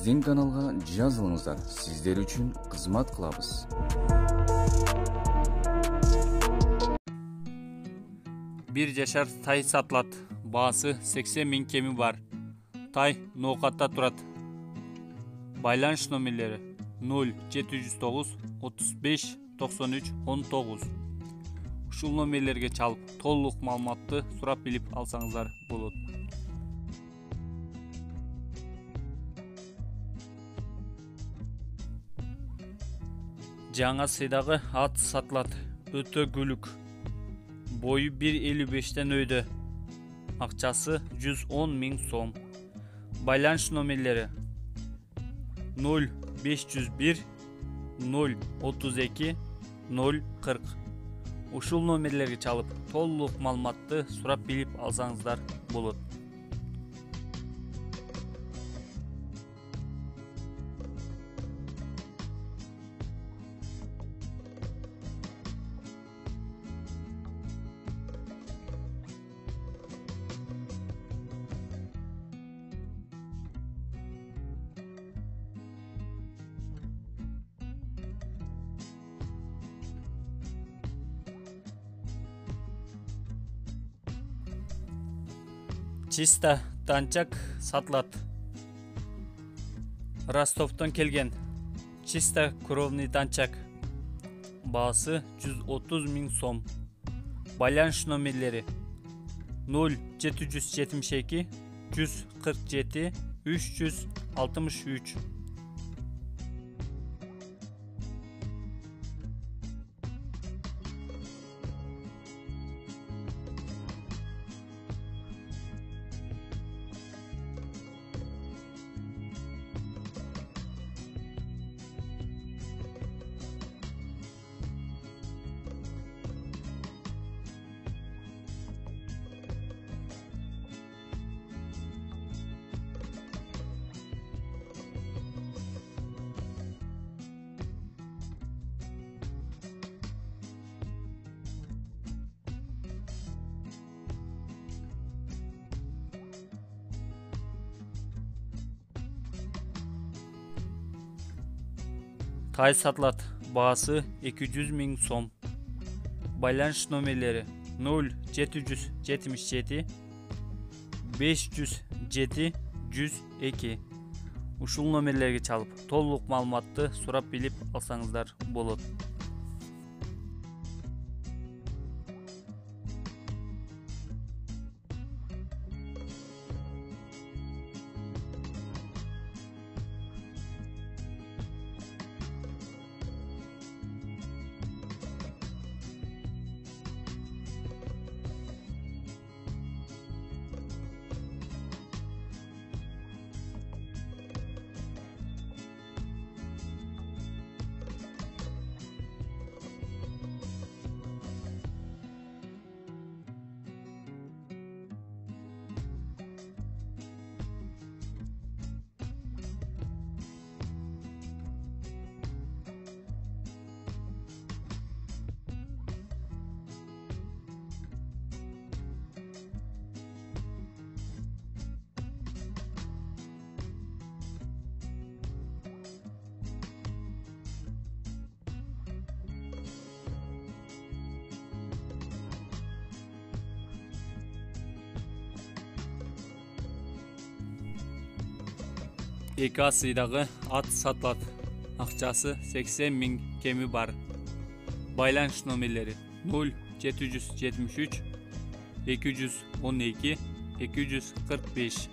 биздин каналга жазылыңыздар, сиздер үчүн кызмат кылабыз. Bir жашар тай сатылат. Баасы 80 000 кеми бар. Тай ноокатта турат. Байланыш номерлери 0709 35 93 19. Ушул номерлерге чалып, толук маалыматты сурап билип алсаңыздар болот. Жаңа сыйдагы ат сатылат. Өтө күлүк. Boyu 1.55'ten öydü. Акчасы 110 000 сом. Байланыш номерлери 0501 032 040. Ушул номерлерге чалып, толук маалыматты сурап билип алсаңыздар болот. Чиста танчак сатылат. Ростовтон келген чиста кровный танчак. Баасы 130 000 сом. Байланыш номерлери 0772 147 363. Тай сатылат. Баасы 200 000 сом. Байланыш номерлери 0777 507 102. Ушул номерлерге чалып, толук маалыматты сурап билип алсаңыздар болот. Эки сыйдагы ат сатылат. Акчасы 80 000 кеми бар. Байланыш номерлери 0773 212 245.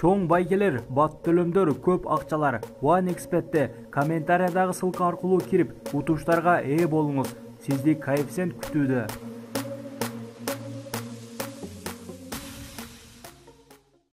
Чоң байгелер, бат төлөмдөр, көп акчалар. OneXBet'те комментариядагы ссылка аркылуу кирип, утуштарга ээ болуңуз. Сизди коэффициент күтүүдө.